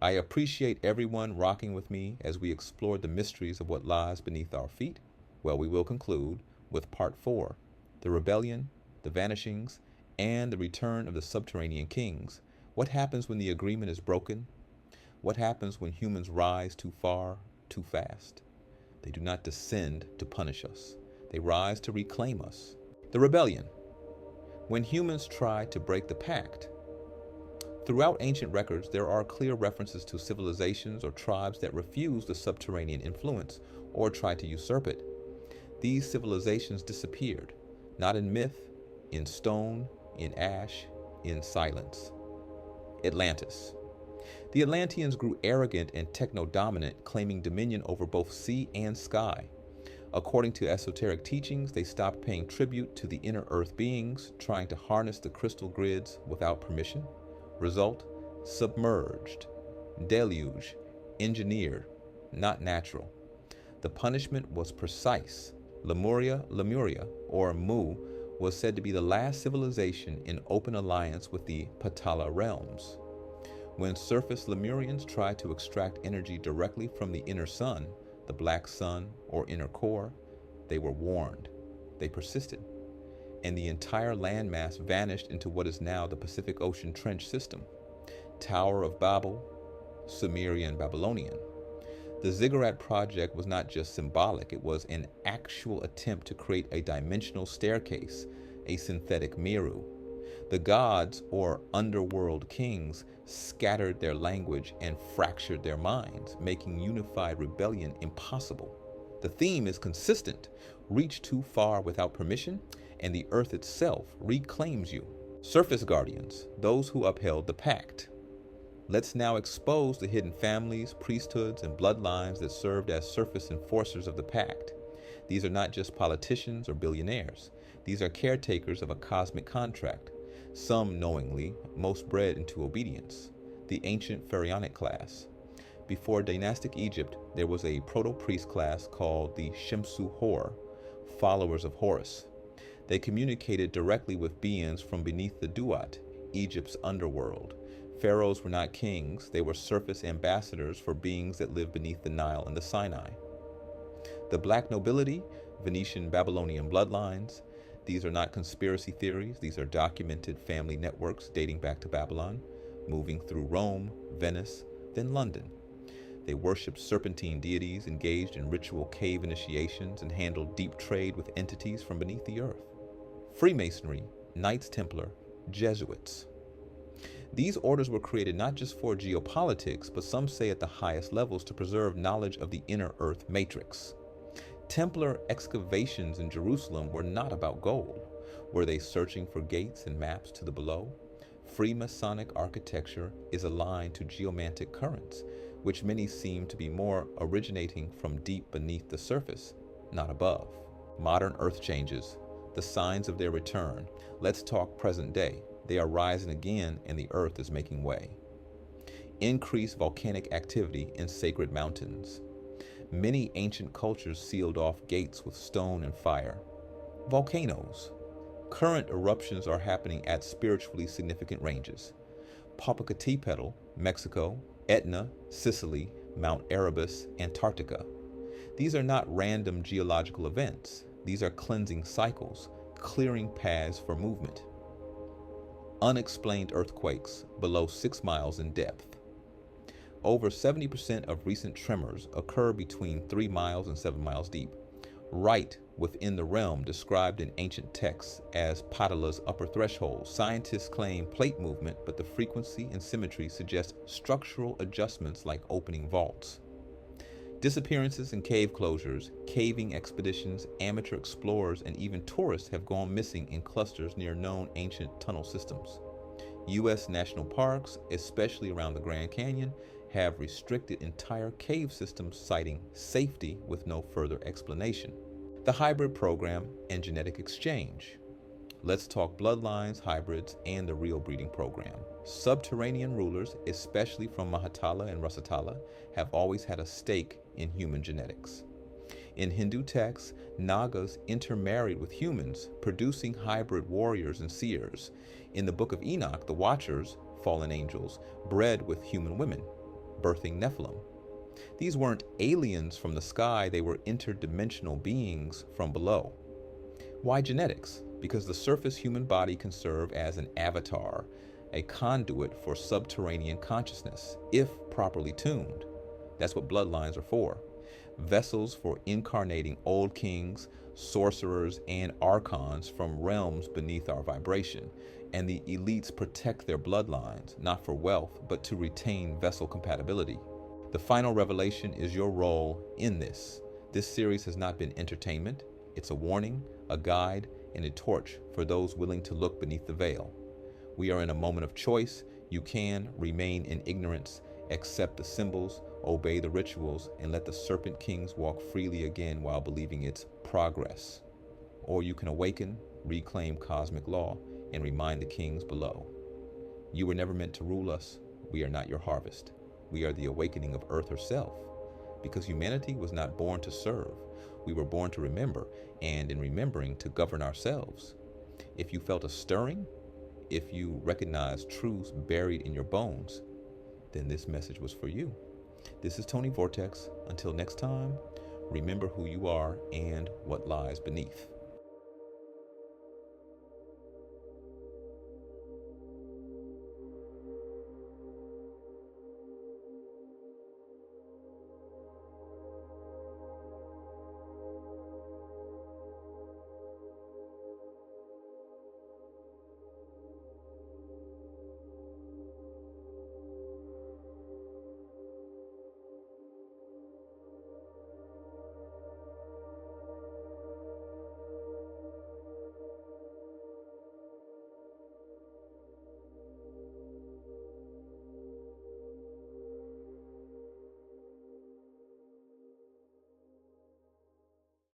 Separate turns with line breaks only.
I appreciate everyone rocking with me as we explore the mysteries of what lies beneath our feet. Well, we will conclude with part 4, the rebellion, the vanishings, and the return of the subterranean kings. What happens when the agreement is broken? What happens when humans rise too far, too fast? They do not descend to punish us. They rise to reclaim us. The rebellion. When humans try to break the pact. Throughout ancient records, there are clear references to civilizations or tribes that refuse the subterranean influence or try to usurp it. These civilizations disappeared, not in myth, in stone, in ash, in silence. Atlantis. The Atlanteans grew arrogant and techno-dominant, claiming dominion over both sea and sky. According to esoteric teachings, they stopped paying tribute to the inner earth beings, trying to harness the crystal grids without permission. Result: submerged, deluge, engineered, not natural. The punishment was precise. Lemuria, or Mu, was said to be the last civilization in open alliance with the Patala realms. When surface Lemurians tried to extract energy directly from the inner sun, the black sun or inner core, they were warned. They persisted, and the entire landmass vanished into what is now the Pacific Ocean Trench System. Tower of Babel, Sumerian Babylonian. The Ziggurat project was not just symbolic, it was an actual attempt to create a dimensional staircase, a synthetic Meru. The gods, or underworld kings, scattered their language and fractured their minds, making unified rebellion impossible. The theme is consistent: reach too far without permission, and the earth itself reclaims you. Surface guardians, those who upheld the pact. Let's now expose the hidden families, priesthoods, and bloodlines that served as surface enforcers of the pact. These are not just politicians or billionaires. These are caretakers of a cosmic contract, some knowingly, most bred into obedience. The ancient pharaonic class. Before dynastic Egypt, there was a proto-priest class called the Shemsu Hor, followers of Horus. They communicated directly with beings from beneath the Duat, Egypt's underworld. Pharaohs were not kings, they were surface ambassadors for beings that lived beneath the Nile and the Sinai. The black nobility, Venetian Babylonian bloodlines. These are not conspiracy theories, these are documented family networks dating back to Babylon, moving through Rome, Venice, then London. They worshipped serpentine deities, engaged in ritual cave initiations, and handled deep trade with entities from beneath the earth. Freemasonry, Knights Templar, Jesuits. These orders were created not just for geopolitics, but some say at the highest levels to preserve knowledge of the inner earth matrix. Templar excavations in Jerusalem were not about gold. Were they searching for gates and maps to the below? Freemasonic architecture is aligned to geomantic currents, which many seem to be more originating from deep beneath the surface, not above. Modern earth changes, the signs of their return. Let's talk present day. They are rising again and the earth is making way. Increased volcanic activity in sacred mountains. Many ancient cultures sealed off gates with stone and fire. Volcanoes. Current eruptions are happening at spiritually significant ranges. Popocatépetl, Mexico, Etna, Sicily, Mount Erebus, Antarctica. These are not random geological events. These are cleansing cycles, clearing paths for movement. Unexplained earthquakes below 6 miles in depth. Over 70% of recent tremors occur between 3 miles and 7 miles deep, right within the realm described in ancient texts as Padala's upper threshold. Scientists claim plate movement, but the frequency and symmetry suggest structural adjustments like opening vaults. Disappearances and cave closures, caving expeditions, amateur explorers, and even tourists have gone missing in clusters near known ancient tunnel systems. U.S. national parks, especially around the Grand Canyon, have restricted entire cave systems, citing safety with no further explanation. The hybrid program and genetic exchange. Let's talk bloodlines, hybrids, and the real breeding program. Subterranean rulers, especially from Mahatala and Rasatala, have always had a stake in human genetics. In Hindu texts, Nagas intermarried with humans, producing hybrid warriors and seers. In the Book of Enoch, the Watchers, fallen angels, bred with human women. birthing Nephilim. These weren't aliens from the sky, they were interdimensional beings from below. Why genetics? Because the surface human body can serve as an avatar, a conduit for subterranean consciousness, if properly tuned. That's what bloodlines are for. Vessels for incarnating old kings, sorcerers, and archons from realms beneath our vibration. And the elites protect their bloodlines, not for wealth, but to retain vessel compatibility. The final revelation is your role in this. This series has not been entertainment. It's a warning, a guide, and a torch for those willing to look beneath the veil. We are in a moment of choice. You can remain in ignorance, accept the symbols, obey the rituals, and let the serpent kings walk freely again while believing it's progress. Or you can awaken, reclaim cosmic law, and remind the kings below. You were never meant to rule us. We are not your harvest. We are the awakening of Earth herself. Because humanity was not born to serve. We were born to remember, and in remembering, to govern ourselves. If you felt a stirring, if you recognized truths buried in your bones, then this message was for you. This is Tony Vortex. Until next time, remember who you are and what lies beneath.